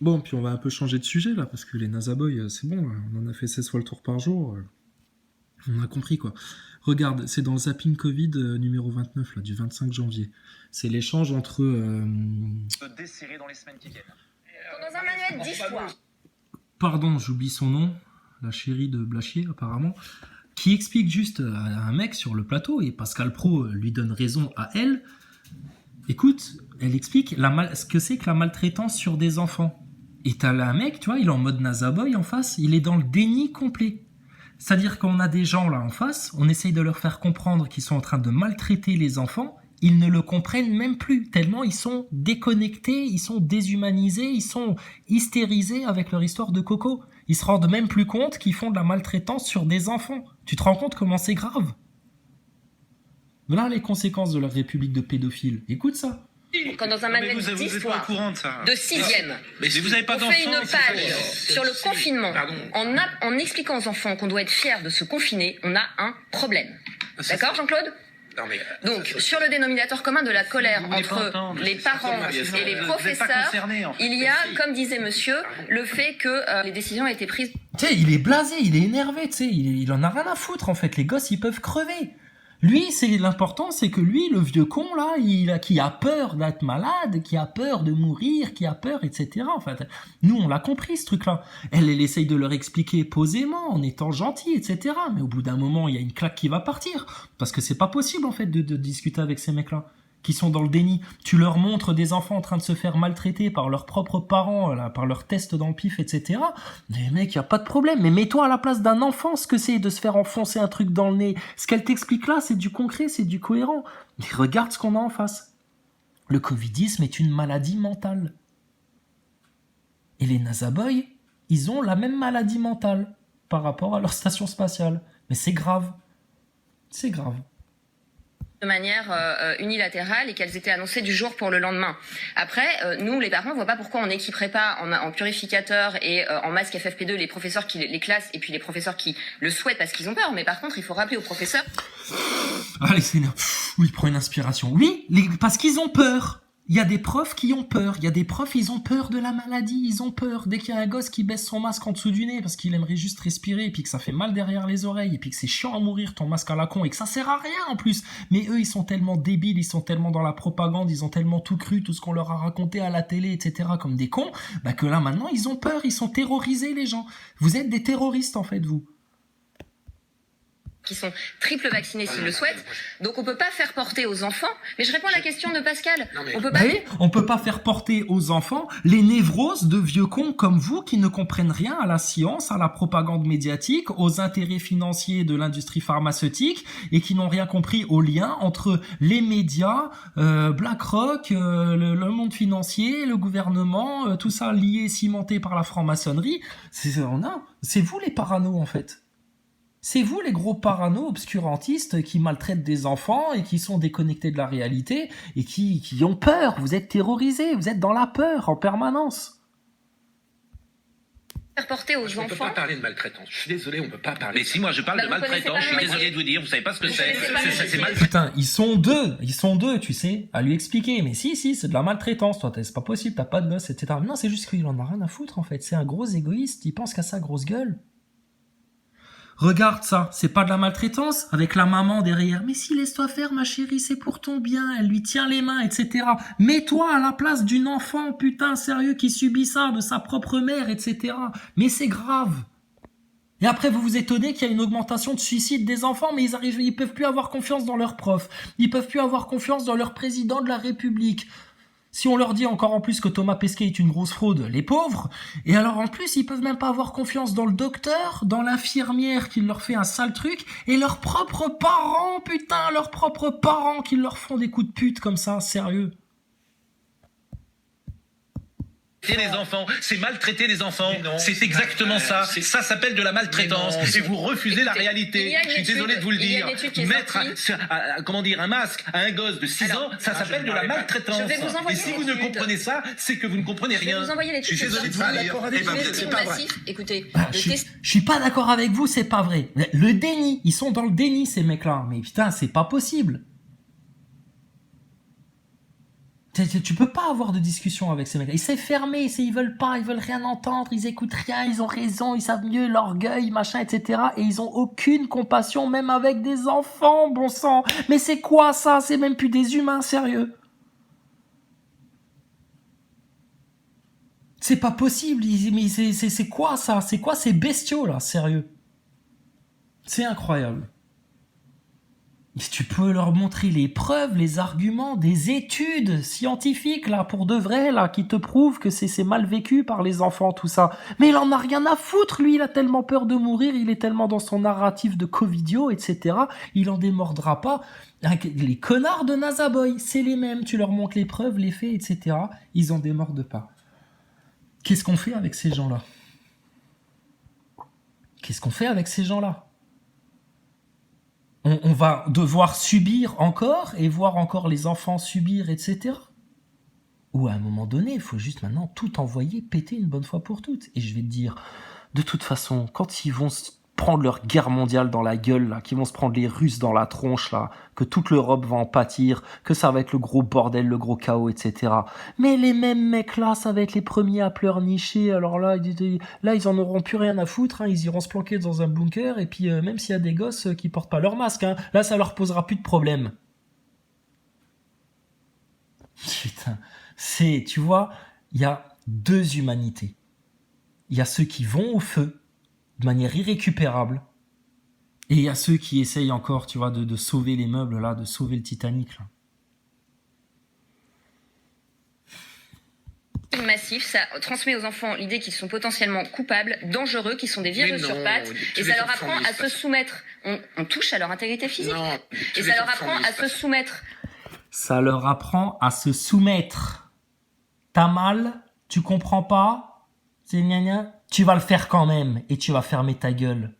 Bon, puis on va un peu changer de sujet là, parce que les Nazaboys, c'est bon, là, on en a fait 16 fois le tour par jour. On a compris quoi. Regarde, c'est dans le zapping Covid numéro 29, là, du 25 janvier. C'est l'échange entre. Se desserrer dans les semaines qui viennent. Dans un manuel 10 fois. Pardon, j'oublie son nom, la chérie de Blachier apparemment, qui explique juste à un mec sur le plateau, et Pascal Pro lui donne raison à elle. Écoute, elle explique ce que c'est que la maltraitance sur des enfants. Et t'as là un mec, tu vois, il est en mode Nazaboy en face, il est dans le déni complet. C'est-à-dire qu'on a des gens là en face, on essaye de leur faire comprendre qu'ils sont en train de maltraiter les enfants, ils ne le comprennent même plus, tellement ils sont déconnectés, ils sont déshumanisés, ils sont hystérisés avec leur histoire de coco. Ils se rendent même plus compte qu'ils font de la maltraitance sur des enfants. Tu te rends compte comment c'est grave? Voilà les conséquences de la république de pédophiles. Écoute ça. Quand dans un manuel vous 10 êtes pas fois au courant de ça. de 6e, Mais vous n'avez pas on d'enfants. fait une page c'est- sur le c'est- confinement, Pardon. en expliquant aux enfants qu'on doit être fiers de se confiner, on a un problème. Ça, D'accord, Jean-Claude? Non, mais, Donc, sur le dénominateur commun de la colère Vous voulez pas entre entendre, les c'est parents pas- et les vous êtes pas professeurs, concernés, en fait. il y a, Si. comme disait monsieur, le fait que les décisions ont été prises. Tu sais, il est blasé, il est énervé, tu sais, il en a rien à foutre en fait. Les gosses, ils peuvent crever. Lui, c'est l'important, c'est que lui, le vieux con là, qui a peur d'être malade, qui a peur de mourir, qui a peur, etc. En fait, nous, on l'a compris ce truc-là. Elle essaye de leur expliquer posément, en étant gentille, etc. Mais au bout d'un moment, il y a une claque qui va partir, parce que c'est pas possible en fait de discuter avec ces mecs-là qui sont dans le déni. Tu leur montres des enfants en train de se faire maltraiter par leurs propres parents, là, par leurs tests dans le pif, etc. Mais mec, y a pas de problème. Mais mets-toi à la place d'un enfant, ce que c'est de se faire enfoncer un truc dans le nez. Ce qu'elle t'explique là, c'est du concret, c'est du cohérent. Mais regarde ce qu'on a en face. Le covidisme est une maladie mentale. Et les Nazaboys, ils ont la même maladie mentale par rapport à leur station spatiale. Mais c'est grave. C'est grave. De manière unilatérale et qu'elles étaient annoncées du jour pour le lendemain. Après, nous, les parents, on voit pas pourquoi on n'équiperait pas en purificateur et en masque FFP2 les professeurs qui les classent et puis les professeurs qui le souhaitent parce qu'ils ont peur. Mais par contre, il faut rappeler aux professeurs... Allez, c'est énervé. Oui, il prend une inspiration. Oui, parce qu'ils ont peur. Il y a des profs qui ont peur. Il y a des profs, ils ont peur de la maladie. Ils ont peur. Dès qu'il y a un gosse qui baisse son masque en dessous du nez parce qu'il aimerait juste respirer et puis que ça fait mal derrière les oreilles et puis que c'est chiant à mourir ton masque à la con et que ça sert à rien en plus. Mais eux, ils sont tellement débiles, ils sont tellement dans la propagande, ils ont tellement tout cru, tout ce qu'on leur a raconté à la télé, etc. comme des cons, bah que là maintenant, ils ont peur. Ils sont terrorisés, les gens. Vous êtes des terroristes en fait, vous. qui sont triple vaccinés s'ils le souhaitent. Donc on peut pas faire porter aux enfants. Mais je réponds à la question de Pascal. On peut pas... Oui, on peut pas faire porter aux enfants les névroses de vieux cons comme vous qui ne comprennent rien à la science, à la propagande médiatique, aux intérêts financiers de l'industrie pharmaceutique et qui n'ont rien compris au lien entre les médias, BlackRock, le monde financier, le gouvernement, tout ça lié, cimenté par la franc-maçonnerie. C'est vous les paranos en fait. C'est vous les gros parano obscurantistes qui maltraitent des enfants et qui sont déconnectés de la réalité et qui ont peur. Vous êtes terrorisés, vous êtes dans la peur en permanence. faire porter aux On peut enfants... pas parler de maltraitance. Je suis désolé, on peut pas parler. Mais si moi je parle Bah, de vous connaissez maltraitance, pas je suis le désolé métier. de vous dire, vous savez pas ce que Vous c'est. connaissez pas le C'est métier. mal. Putain, ils sont deux, tu sais, à lui expliquer. Mais si, c'est de la maltraitance, toi, c'est pas possible, t'as pas de gosse, etc. Non, c'est juste qu'il en a rien à foutre, en fait. C'est un gros égoïste, il pense qu'à sa grosse gueule. Regarde ça, c'est pas de la maltraitance avec la maman derrière. Mais si, laisse-toi faire, ma chérie, c'est pour ton bien. Elle lui tient les mains, etc. Mets-toi à la place d'une enfant, putain, sérieux, qui subit ça de sa propre mère, etc. Mais c'est grave. Et après, vous vous étonnez qu'il y a une augmentation de suicide des enfants, mais ils peuvent plus avoir confiance dans leurs profs. Ils peuvent plus avoir confiance dans leur président de la République. Si on leur dit encore en plus que Thomas Pesquet est une grosse fraude, les pauvres, et alors en plus ils peuvent même pas avoir confiance dans le docteur, dans l'infirmière qui leur fait un sale truc, et leurs propres parents, putain, leurs propres parents qui leur font des coups de pute comme ça, sérieux. Les enfants, c'est maltraiter les enfants. Mais non, C'est c'est exactement pas- ça. c'est- Ça s'appelle de la maltraitance. Mais non, Et vous refusez la Écoutez, réalité. il y a une Je suis étude- désolé de vous le il y a dire. une étude qui est Mettre sortie. comment dire, un masque à un gosse de 6 Alors, ans, ça s'appelle de la maltraitance. je vais vous envoyer Et si vous ne l'étude. comprenez ça, c'est que vous ne comprenez Je vais rien. vous envoyer Je suis l'étude. désolé de vous pas le dire. d'accord avec Eh ben, vous. vous êtes- C'est pas vrai. massif, écoutez, Ah, de je suis pas d'accord avec vous, c'est pas vrai. Le déni, ils sont dans le déni ces mecs-là. Mais putain, c'est pas possible. Tu peux pas avoir de discussion avec ces mecs. C'est fermé, ils veulent pas, ils veulent rien entendre, ils écoutent rien, ils ont raison, ils savent mieux, l'orgueil, machin, etc. Et ils ont aucune compassion, même avec des enfants, bon sang. Mais c'est quoi ça? C'est même plus des humains, sérieux. C'est pas possible, mais c'est quoi ça? C'est quoi ces bestiaux là, sérieux? C'est incroyable. Et tu peux leur montrer les preuves, les arguments, des études scientifiques là pour de vrai là qui te prouvent que c'est mal vécu par les enfants tout ça. Mais il en a rien à foutre lui, il a tellement peur de mourir, il est tellement dans son narratif de covidio, etc. Il en démordra pas. Les connards de Nazaboy, c'est les mêmes. Tu leur montres les preuves, les faits, etc. Ils en démordent pas. Qu'est-ce qu'on fait avec ces gens-là? Qu'est-ce qu'on fait avec ces gens-là? On va devoir subir encore et voir encore les enfants subir, etc. Ou à un moment donné, il faut juste maintenant tout envoyer péter une bonne fois pour toutes. Et je vais te dire, de toute façon, quand ils vont se prendre leur guerre mondiale dans la gueule, là, qu'ils vont se prendre les Russes dans la tronche, là, que toute l'Europe va en pâtir, que ça va être le gros bordel, le gros chaos, etc. Mais les mêmes mecs là, ça va être les premiers à pleurnicher. Alors là, ils en auront plus rien à foutre, hein. Ils iront se planquer dans un bunker, et puis même s'il y a des gosses qui portent pas leur masque, hein, là ça leur posera plus de problème. Putain, tu vois, il y a deux humanités. Il y a ceux qui vont au feu, de manière irrécupérable, et il y a ceux qui essayent encore, tu vois, de sauver les meubles, là, de sauver le Titanic, là. Massif, ça transmet aux enfants l'idée qu'ils sont potentiellement coupables, dangereux, qu'ils sont des virus sur pattes, et ça leur apprend à se soumettre. On touche à leur intégrité physique. Non, et ça leur apprend à se soumettre. Ça leur apprend à se soumettre. T'as mal, tu comprends pas, c'est gna gna, tu vas le faire quand même, et tu vas fermer ta gueule.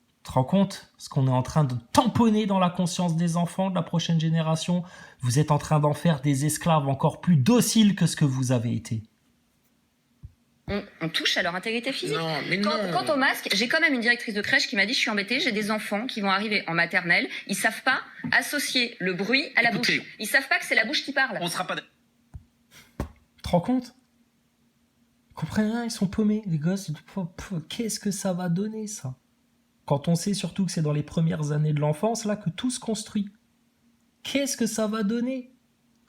Tu te rends compte ce qu'on est en train de tamponner dans la conscience des enfants de la prochaine génération? Vous êtes en train d'en faire des esclaves encore plus dociles que ce que vous avez été. On touche à leur intégrité physique. Non, mais Quant au masque, j'ai quand même une directrice de crèche qui m'a dit, je suis embêtée, j'ai des enfants qui vont arriver en maternelle, ils savent pas associer le bruit à la bouche. Ils savent pas que c'est la bouche qui parle. On sera pas... Tu te rends compte? Ils comprennent rien, ils sont paumés, les gosses. Qu'est-ce que ça va donner, ça? Quand on sait surtout que c'est dans les premières années de l'enfance, là, que tout se construit. Qu'est-ce que ça va donner?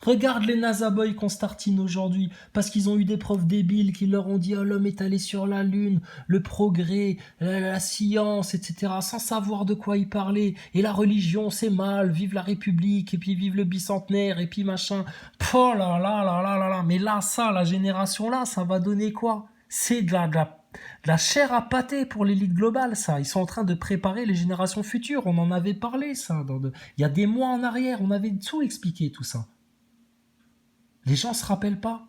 Regarde les NASA-boys qu'on startine aujourd'hui, parce qu'ils ont eu des profs débiles qui leur ont dit « Oh, l'homme est allé sur la Lune, le progrès, la science, etc. » sans savoir de quoi ils parlaient. Et la religion, c'est mal, vive la République, et puis vive le bicentenaire, et puis machin. Oh là là là là là là. Mais là, ça, la génération là, ça va donner quoi? C'est de la chair à pâté pour l'élite globale, ça. Ils sont en train de préparer les générations futures. On en avait parlé, ça. Il y a des mois en arrière, on avait tout expliqué, tout ça. Les gens se rappellent pas.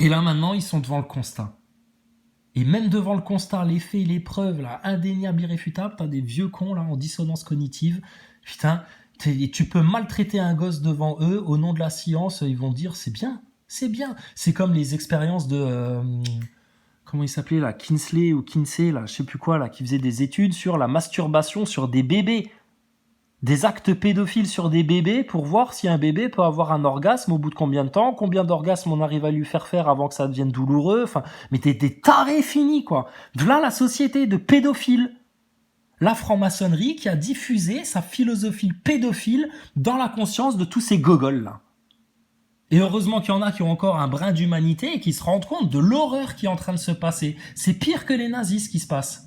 Et là, maintenant, ils sont devant le constat. Et même devant le constat, les faits, les preuves, là, indéniables, irréfutables, t'as des vieux cons, là, en dissonance cognitive. Putain, tu peux maltraiter un gosse devant eux, au nom de la science, ils vont dire, c'est bien. C'est bien. C'est comme les expériences de... comment il s'appelait là, Kinsey, là, je sais plus quoi, là, qui faisait des études sur la masturbation sur des bébés. Des actes pédophiles sur des bébés pour voir si un bébé peut avoir un orgasme au bout de combien de temps, combien d'orgasmes on arrive à lui faire avant que ça devienne douloureux. Enfin, mais des tarés finis, quoi. Voilà la société de pédophiles. La franc-maçonnerie qui a diffusé sa philosophie pédophile dans la conscience de tous ces gogols là. Et heureusement qu'il y en a qui ont encore un brin d'humanité et qui se rendent compte de l'horreur qui est en train de se passer. C'est pire que les nazis ce qui se passe.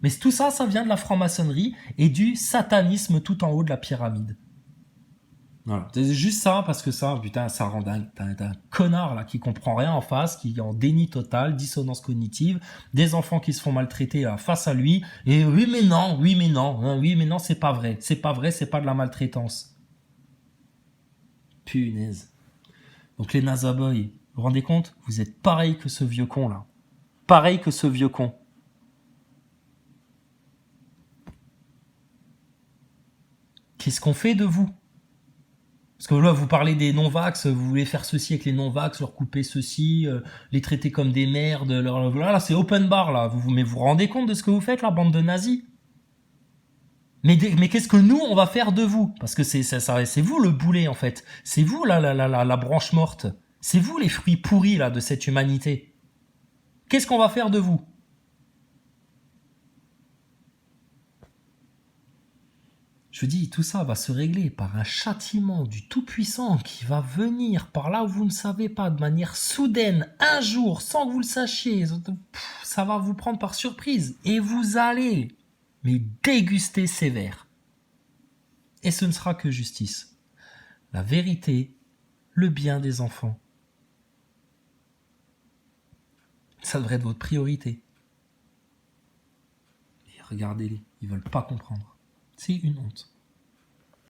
Mais tout ça, ça vient de la franc-maçonnerie et du satanisme tout en haut de la pyramide. Voilà, c'est juste ça, parce que ça, putain, ça rend dingue. T'as un connard là qui comprend rien en face, qui est en déni total, dissonance cognitive, des enfants qui se font maltraiter là, face à lui, et oui mais non, c'est pas vrai, c'est pas de la maltraitance. Punaise. Donc les NASA-boys, vous vous rendez compte? Vous êtes pareil que ce vieux con là. Pareil que ce vieux con. Qu'est-ce qu'on fait de vous? Parce que là, vous parlez des non-vax, vous voulez faire ceci avec les non-vax, leur couper ceci, les traiter comme des merdes, voilà, c'est open bar là. Mais vous vous rendez compte de ce que vous faites, la bande de nazis? Mais qu'est-ce que nous, on va faire de vous? Parce que c'est vous le boulet, en fait. C'est vous la branche morte. C'est vous les fruits pourris là de cette humanité. Qu'est-ce qu'on va faire de vous? Je dis, tout ça va se régler par un châtiment du Tout-Puissant qui va venir par là où vous ne savez pas, de manière soudaine, un jour, sans que vous le sachiez. Ça va vous prendre par surprise. Et vous allez, mais déguster sévère. Et ce ne sera que justice. La vérité, le bien des enfants. Ça devrait être votre priorité. Et regardez-les, ils veulent pas comprendre. C'est une honte.